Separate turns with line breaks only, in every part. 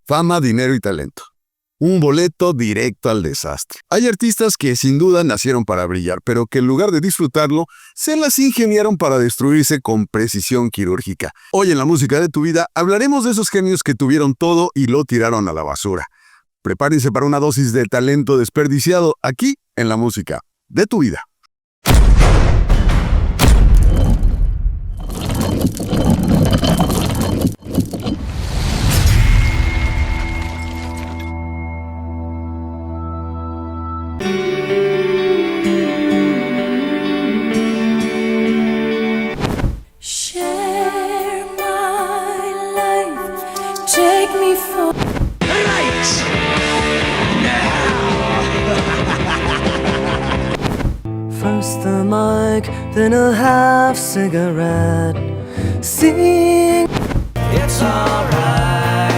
Fama, dinero y talento. Un boleto directo al desastre. Hay artistas que sin duda nacieron para brillar, pero que en lugar de disfrutarlo, se las ingeniaron para destruirse con precisión quirúrgica. Hoy en La Música de tu Vida hablaremos de esos genios que tuvieron todo y lo tiraron a la basura. Prepárense para una dosis de talento desperdiciado aquí en La Música de tu Vida.
Share my life, take me for
Right now.
First the mic, then a half cigarette. Sing. It's alright.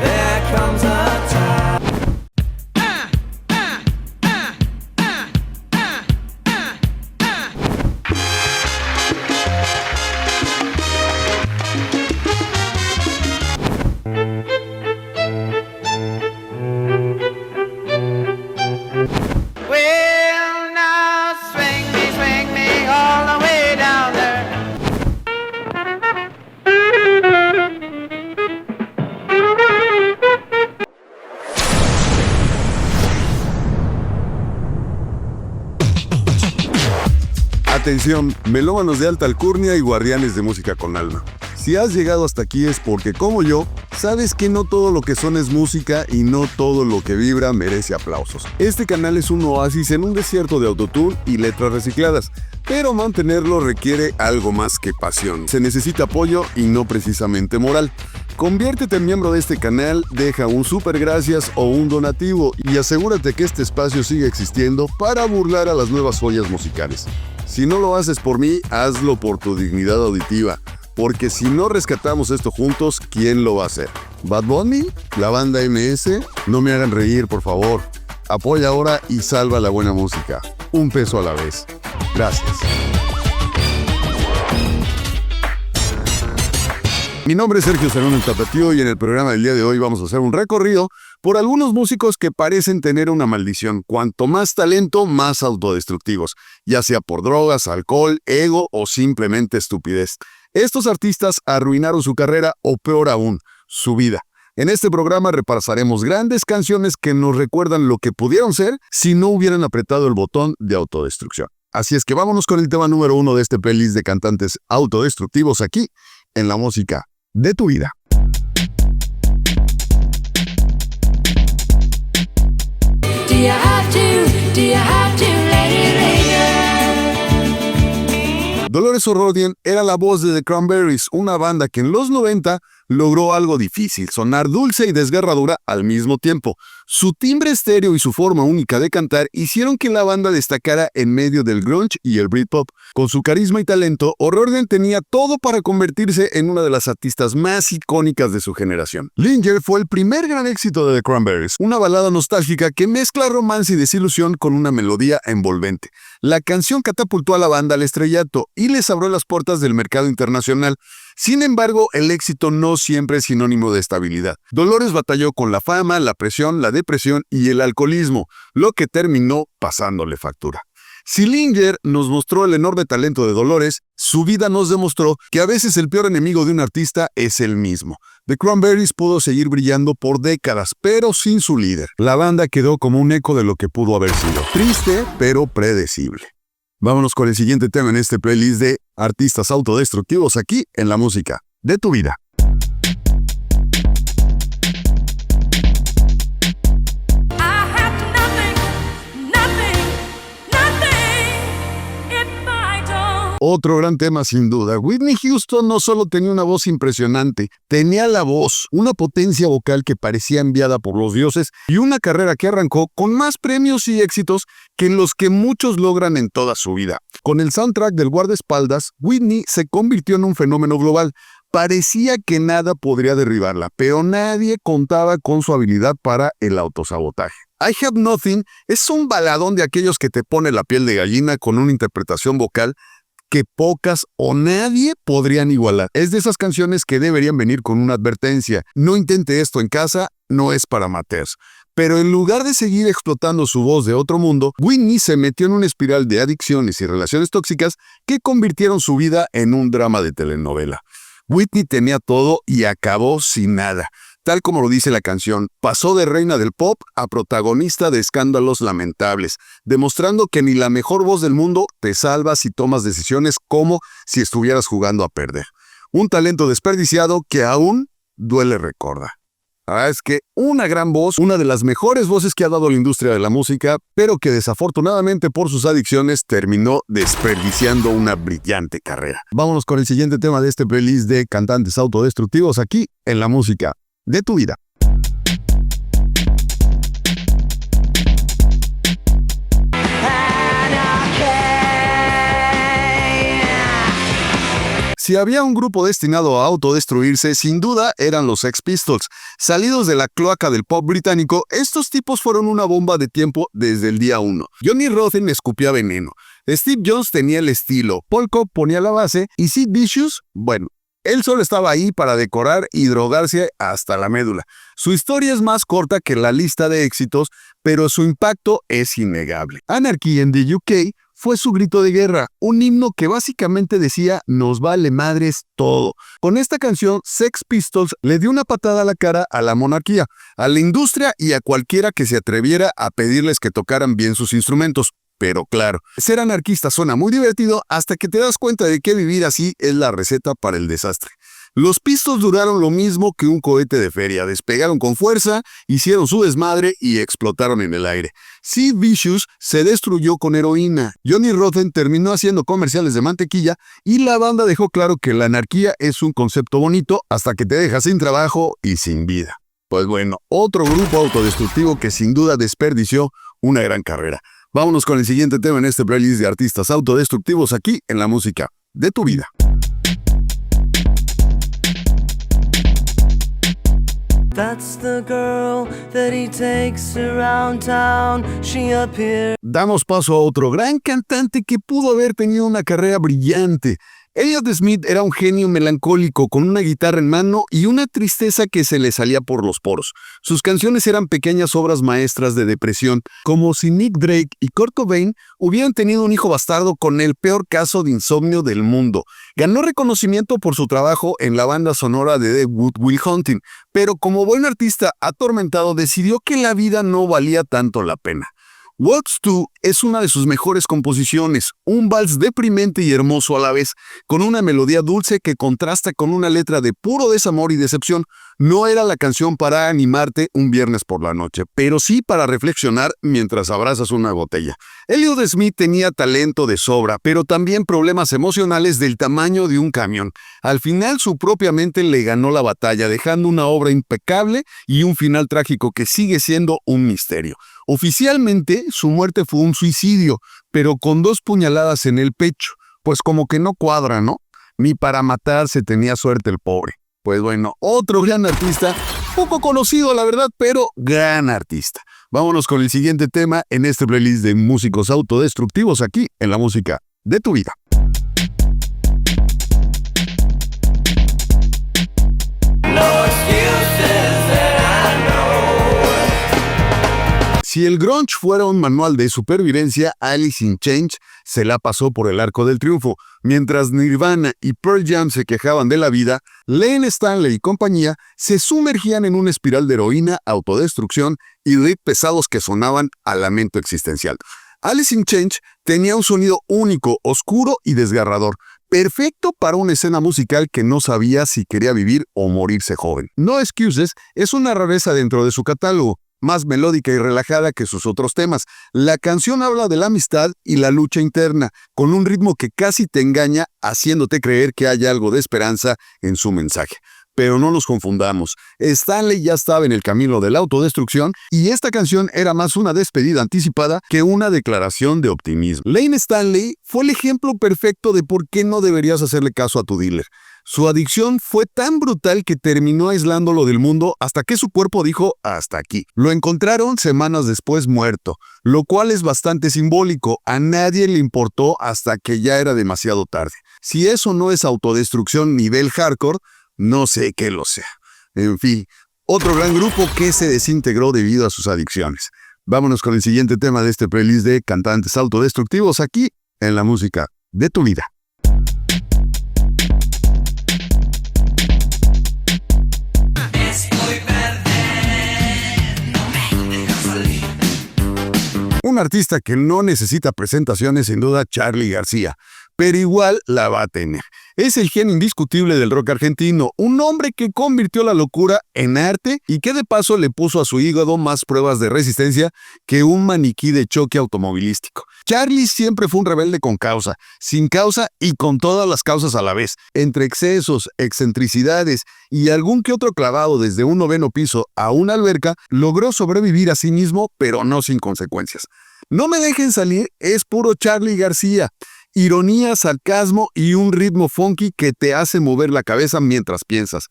There comes a time.
Well, now swing me all the way down there.
Atención, melómanos de alta alcurnia y guardianes de música con alma. Si has llegado hasta aquí es porque, como yo, sabes que no todo lo que suena es música y no todo lo que vibra merece aplausos. Este canal es un oasis en un desierto de autotune y letras recicladas, pero mantenerlo requiere algo más que pasión. Se necesita apoyo y no precisamente moral. Conviértete en miembro de este canal, deja un super gracias o un donativo y asegúrate que este espacio siga existiendo para burlar a las nuevas joyas musicales. Si no lo haces por mí, hazlo por tu dignidad auditiva, porque si no rescatamos esto juntos, ¿quién lo va a hacer? ¿Bad Bunny? ¿La banda MS? No me hagan reír, por favor. Apoya ahora y salva la buena música. Un peso a la vez. Gracias. Mi nombre es Sergio Cerón el Tapatío y en el programa del día de hoy vamos a hacer un recorrido por algunos músicos que parecen tener una maldición. Cuanto más talento, más autodestructivos, ya sea por drogas, alcohol, ego o simplemente estupidez. Estos artistas arruinaron su carrera o peor aún, su vida. En este programa repasaremos grandes canciones que nos recuerdan lo que pudieron ser si no hubieran apretado el botón de autodestrucción. Así es que vámonos con el tema número 1 de este playlist de cantantes autodestructivos aquí en La Música de tu Vida.
Do you have to let it linger?
Dolores O'Riordan era la voz de The Cranberries, una banda que en los 90 logró algo difícil, sonar dulce y desgarradora al mismo tiempo. Su timbre estéreo y su forma única de cantar hicieron que la banda destacara en medio del grunge y el Britpop. Con su carisma y talento, O'Riordan tenía todo para convertirse en una de las artistas más icónicas de su generación. Linger fue el primer gran éxito de The Cranberries, una balada nostálgica que mezcla romance y desilusión con una melodía envolvente. La canción catapultó a la banda al estrellato y les abrió las puertas del mercado internacional. Sin embargo, el éxito no siempre es sinónimo de estabilidad. Dolores batalló con la fama, la presión, la depresión y el alcoholismo, lo que terminó pasándole factura. Si Linger nos mostró el enorme talento de Dolores, su vida nos demostró que a veces el peor enemigo de un artista es el mismo. The Cranberries pudo seguir brillando por décadas, pero sin su líder. La banda quedó como un eco de lo que pudo haber sido. Triste, pero predecible. Vámonos con el siguiente tema en este playlist de artistas autodestructivos aquí en La Música de tu Vida. Otro gran tema sin duda. Whitney Houston no solo tenía una voz impresionante, tenía la voz, una potencia vocal que parecía enviada por los dioses y una carrera que arrancó con más premios y éxitos que los que muchos logran en toda su vida. Con el soundtrack del guardaespaldas, Whitney se convirtió en un fenómeno global. Parecía que nada podría derribarla, pero nadie contaba con su habilidad para el autosabotaje. I Have Nothing es un baladón de aquellos que te pone la piel de gallina con una interpretación vocal que pocas o nadie podrían igualar. Es de esas canciones que deberían venir con una advertencia. No intente esto en casa, no es para amateurs. Pero en lugar de seguir explotando su voz de otro mundo, Whitney se metió en una espiral de adicciones y relaciones tóxicas que convirtieron su vida en un drama de telenovela. Whitney tenía todo y acabó sin nada. Tal como lo dice la canción, pasó de reina del pop a protagonista de escándalos lamentables, demostrando que ni la mejor voz del mundo te salva si tomas decisiones como si estuvieras jugando a perder. Un talento desperdiciado que aún duele recordar. Es que una gran voz, una de las mejores voces que ha dado la industria de la música, pero que desafortunadamente por sus adicciones terminó desperdiciando una brillante carrera. Vámonos con el siguiente tema de este playlist de cantantes autodestructivos aquí en la música de tu vida. Si había un grupo destinado a autodestruirse, sin duda eran los Sex Pistols. Salidos de la cloaca del pop británico, estos tipos fueron una bomba de tiempo desde el día 1. Johnny Rotten escupía veneno, Steve Jones tenía el estilo, Paul Cobb ponía la base y Sid Vicious, bueno, él solo estaba ahí para decorar y drogarse hasta la médula. Su historia es más corta que la lista de éxitos, pero su impacto es innegable. Anarchy in the UK fue su grito de guerra, un himno que básicamente decía "nos vale madres todo". Con esta canción, Sex Pistols le dio una patada a la cara a la monarquía, a la industria y a cualquiera que se atreviera a pedirles que tocaran bien sus instrumentos. Pero claro, ser anarquista suena muy divertido hasta que te das cuenta de que vivir así es la receta para el desastre. Los Pistols duraron lo mismo que un cohete de feria, despegaron con fuerza, hicieron su desmadre y explotaron en el aire. Sid Vicious se destruyó con heroína, Johnny Rotten terminó haciendo comerciales de mantequilla y la banda dejó claro que la anarquía es un concepto bonito hasta que te deja sin trabajo y sin vida. Pues bueno, otro grupo autodestructivo que sin duda desperdició una gran carrera. Vámonos con el siguiente tema en este playlist de artistas autodestructivos aquí en la música de tu vida.
That's the girl that he takes around town. She appears.
Damos paso a otro gran cantante que pudo haber tenido una carrera brillante. Elliott Smith era un genio melancólico con una guitarra en mano y una tristeza que se le salía por los poros. Sus canciones eran pequeñas obras maestras de depresión, como si Nick Drake y Kurt Cobain hubieran tenido un hijo bastardo con el peor caso de insomnio del mundo. Ganó reconocimiento por su trabajo en la banda sonora de The Good Will Hunting, pero como buen artista atormentado decidió que la vida no valía tanto la pena. Waltz 2 es una de sus mejores composiciones, un vals deprimente y hermoso a la vez, con una melodía dulce que contrasta con una letra de puro desamor y decepción. No era la canción para animarte un viernes por la noche, pero sí para reflexionar mientras abrazas una botella. Elliott Smith tenía talento de sobra, pero también problemas emocionales del tamaño de un camión. Al final su propia mente le ganó la batalla, dejando una obra impecable y un final trágico que sigue siendo un misterio. Oficialmente, su muerte fue un suicidio, pero con 2 puñaladas en el pecho. Pues como que no cuadra, ¿no? Ni para matarse tenía suerte el pobre. Pues bueno, otro gran artista, poco conocido la verdad, pero gran artista. Vámonos con el siguiente tema en este playlist de músicos autodestructivos aquí en la música de tu vida. Si el grunge fuera un manual de supervivencia, Alice in Chains se la pasó por el arco del triunfo. Mientras Nirvana y Pearl Jam se quejaban de la vida, Len Stanley y compañía se sumergían en una espiral de heroína, autodestrucción y riffs pesados que sonaban a lamento existencial. Alice in Chains tenía un sonido único, oscuro y desgarrador, perfecto para una escena musical que no sabía si quería vivir o morirse joven. No Excuses es una rareza dentro de su catálogo, más melódica y relajada que sus otros temas. La canción habla de la amistad y la lucha interna, con un ritmo que casi te engaña, haciéndote creer que hay algo de esperanza en su mensaje. Pero no nos confundamos, Stanley ya estaba en el camino de la autodestrucción y esta canción era más una despedida anticipada que una declaración de optimismo. Lane Stanley fue el ejemplo perfecto de por qué no deberías hacerle caso a tu dealer. Su adicción fue tan brutal que terminó aislándolo del mundo hasta que su cuerpo dijo hasta aquí. Lo encontraron semanas después muerto, lo cual es bastante simbólico. A nadie le importó hasta que ya era demasiado tarde. Si eso no es autodestrucción nivel hardcore, no sé qué lo sea. En fin, otro gran grupo que se desintegró debido a sus adicciones. Vámonos con el siguiente tema de este playlist de cantantes autodestructivos aquí en la música de tu vida. Un artista que no necesita presentaciones, sin duda, Charly García, pero igual la va a tener. Es el genio indiscutible del rock argentino, un hombre que convirtió la locura en arte y que de paso le puso a su hígado más pruebas de resistencia que un maniquí de choque automovilístico. Charly siempre fue un rebelde con causa, sin causa y con todas las causas a la vez. Entre excesos, excentricidades y algún que otro clavado desde un 9º piso a una alberca, logró sobrevivir a sí mismo, pero no sin consecuencias. No me dejen salir es puro Charly García. Ironía, sarcasmo y un ritmo funky que te hace mover la cabeza mientras piensas.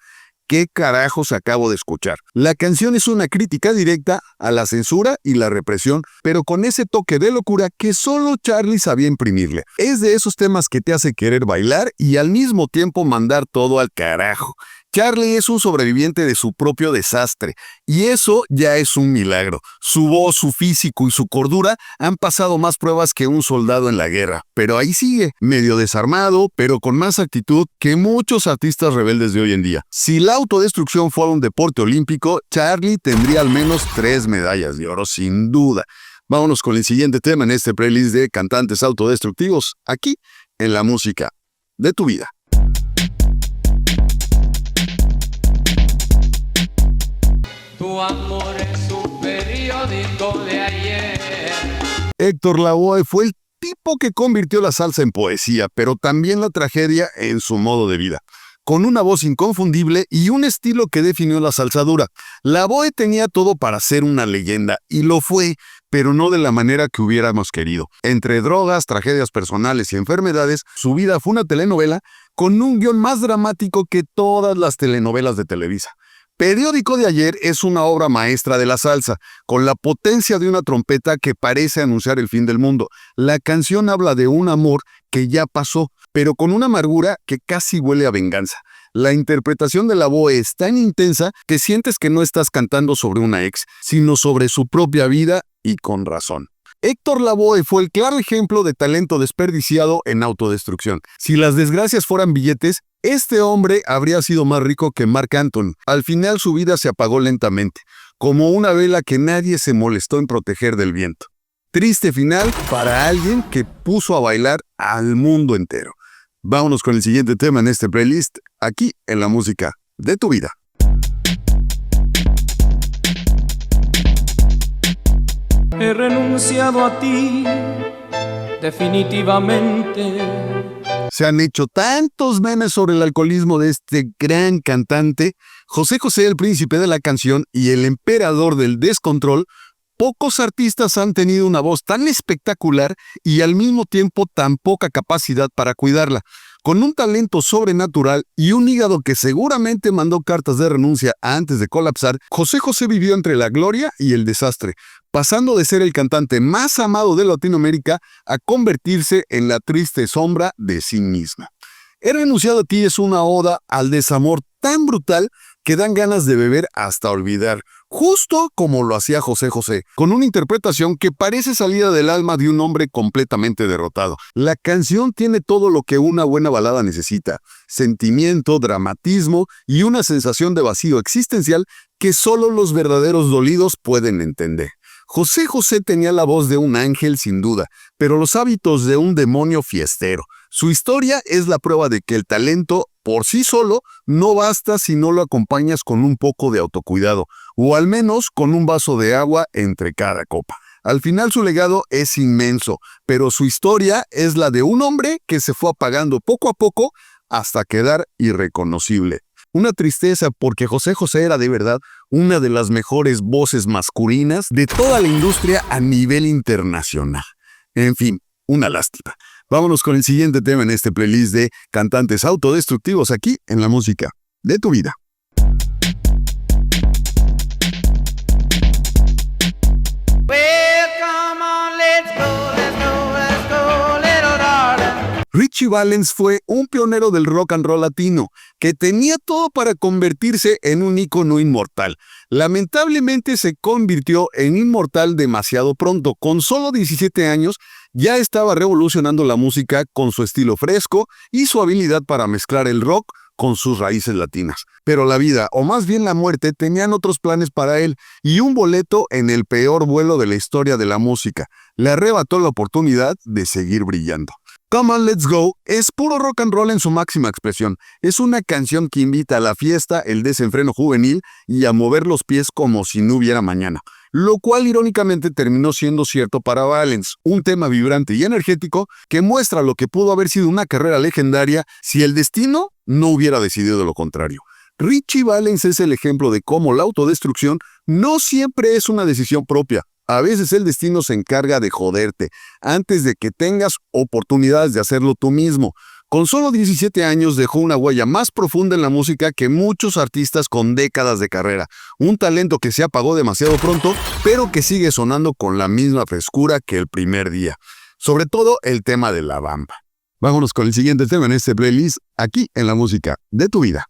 ¿Qué carajos acabo de escuchar? La canción es una crítica directa a la censura y la represión, pero con ese toque de locura que solo Charly sabía imprimirle. Es de esos temas que te hace querer bailar y al mismo tiempo mandar todo al carajo. Charly es un sobreviviente de su propio desastre, y eso ya es un milagro. Su voz, su físico y su cordura han pasado más pruebas que un soldado en la guerra, pero ahí sigue, medio desarmado, pero con más actitud que muchos artistas rebeldes de hoy en día. Si la autodestrucción fuera un deporte olímpico, Charly tendría al menos 3 medallas de oro, sin duda. Vámonos con el siguiente tema en este playlist de cantantes autodestructivos, aquí en la música de tu vida.
Tu amor es un periódico de ayer.
Héctor Lavoe fue el tipo que convirtió la salsa en poesía, pero también la tragedia en su modo de vida. Con una voz inconfundible y un estilo que definió la salsa dura. Lavoe tenía todo para ser una leyenda, y lo fue, pero no de la manera que hubiéramos querido. Entre drogas, tragedias personales y enfermedades, su vida fue una telenovela con un guión más dramático que todas las telenovelas de Televisa. Periódico de ayer es una obra maestra de la salsa, con la potencia de una trompeta que parece anunciar el fin del mundo. La canción habla de un amor que ya pasó, pero con una amargura que casi huele a venganza. La interpretación de Lavoe es tan intensa que sientes que no estás cantando sobre una ex, sino sobre su propia vida, y con razón. Héctor Lavoe fue el claro ejemplo de talento desperdiciado en autodestrucción. Si las desgracias fueran billetes, este hombre habría sido más rico que Marc Anthony. Al final su vida se apagó lentamente, como una vela que nadie se molestó en proteger del viento. Triste final para alguien que puso a bailar al mundo entero. Vámonos con el siguiente tema en este playlist, aquí en la música de tu vida.
He renunciado a ti, definitivamente.
Se han hecho tantos memes sobre el alcoholismo de este gran cantante. José José, el príncipe de la canción y el emperador del descontrol. Pocos artistas han tenido una voz tan espectacular y al mismo tiempo tan poca capacidad para cuidarla. Con un talento sobrenatural y un hígado que seguramente mandó cartas de renuncia antes de colapsar, José José vivió entre la gloria y el desastre, pasando de ser el cantante más amado de Latinoamérica a convertirse en la triste sombra de sí misma. He renunciado a ti es una oda al desamor tan brutal que dan ganas de beber hasta olvidar, justo como lo hacía José José, con una interpretación que parece salida del alma de un hombre completamente derrotado. La canción tiene todo lo que una buena balada necesita: sentimiento, dramatismo y una sensación de vacío existencial que solo los verdaderos dolidos pueden entender. José José tenía la voz de un ángel sin duda, pero los hábitos de un demonio fiestero. Su historia es la prueba de que el talento por sí solo no basta si no lo acompañas con un poco de autocuidado, o al menos con un vaso de agua entre cada copa. Al final su legado es inmenso, pero su historia es la de un hombre que se fue apagando poco a poco hasta quedar irreconocible. Una tristeza porque José José era de verdad una de las mejores voces masculinas de toda la industria a nivel internacional. En fin, una lástima. Vámonos con el siguiente tema en este playlist de cantantes autodestructivos aquí en la música de tu vida.
Well, come on, let's go, let's go, let's go, little darling.
Richie Valens fue un pionero del rock and roll latino, que tenía todo para convertirse en un ícono inmortal. Lamentablemente se convirtió en inmortal demasiado pronto. Con solo 17 años ya estaba revolucionando la música con su estilo fresco y su habilidad para mezclar el rock con sus raíces latinas. Pero la vida, o más bien la muerte, tenían otros planes para él y un boleto en el peor vuelo de la historia de la música. Le arrebató la oportunidad de seguir brillando. Come On Let's Go es puro rock and roll en su máxima expresión. Es una canción que invita a la fiesta, el desenfreno juvenil y a mover los pies como si no hubiera mañana. Lo cual irónicamente terminó siendo cierto para Valens, un tema vibrante y energético que muestra lo que pudo haber sido una carrera legendaria si el destino no hubiera decidido lo contrario. Richie Valens es el ejemplo de cómo la autodestrucción no siempre es una decisión propia. A veces el destino se encarga de joderte antes de que tengas oportunidades de hacerlo tú mismo. Con solo 17 años dejó una huella más profunda en la música que muchos artistas con décadas de carrera. Un talento que se apagó demasiado pronto, pero que sigue sonando con la misma frescura que el primer día. Sobre todo el tema de La Bamba. Vámonos con el siguiente tema en este playlist, aquí en la música de tu vida.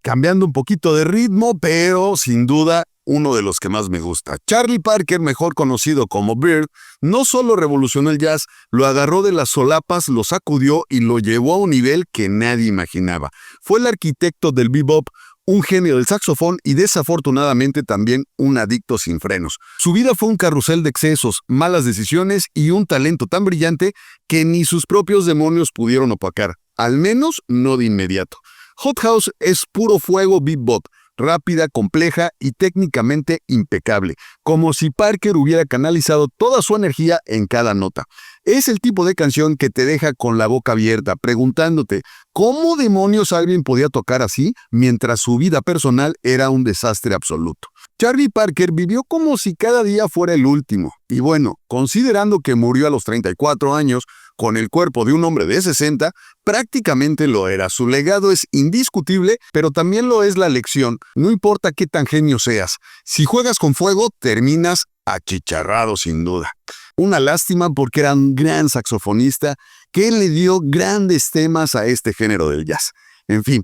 Cambiando un poquito de ritmo, pero sin duda uno de los que más me gusta. Charlie Parker, mejor conocido como Bird, no solo revolucionó el jazz, lo agarró de las solapas, lo sacudió y lo llevó a un nivel que nadie imaginaba. Fue el arquitecto del bebop, un genio del saxofón y desafortunadamente también un adicto sin frenos. Su vida fue un carrusel de excesos, malas decisiones y un talento tan brillante que ni sus propios demonios pudieron opacar, al menos no de inmediato. Hot House es puro fuego bebop, rápida, compleja y técnicamente impecable, como si Parker hubiera canalizado toda su energía en cada nota. Es el tipo de canción que te deja con la boca abierta, preguntándote ¿cómo demonios alguien podía tocar así mientras su vida personal era un desastre absoluto? Charlie Parker vivió como si cada día fuera el último, y bueno, considerando que murió a los 34 años, con el cuerpo de un hombre de 60, prácticamente lo era. Su legado es indiscutible, pero también lo es la lección. No importa qué tan genio seas, si juegas con fuego, terminas achicharrado sin duda. Una lástima porque era un gran saxofonista que le dio grandes temas a este género del jazz. En fin,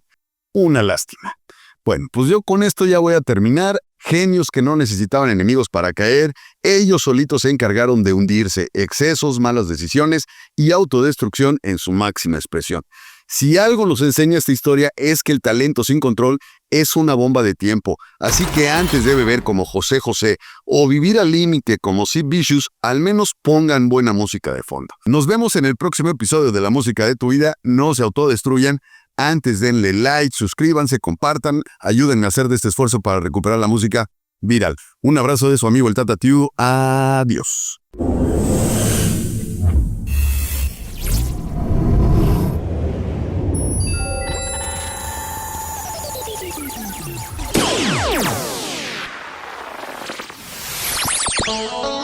una lástima. Bueno, pues yo con esto ya voy a terminar. Genios que no necesitaban enemigos para caer, ellos solitos se encargaron de hundirse, excesos, malas decisiones y autodestrucción en su máxima expresión. Si algo nos enseña esta historia es que el talento sin control es una bomba de tiempo, así que antes de beber como José José o vivir al límite como Sid Vicious, al menos pongan buena música de fondo. Nos vemos en el próximo episodio de La Música de tu Vida. No se autodestruyan. Antes denle like, suscríbanse, compartan, ayúdenme a hacer de este esfuerzo para recuperar la música viral. Un abrazo de su amigo el Tata Tiu. Adiós.
Oh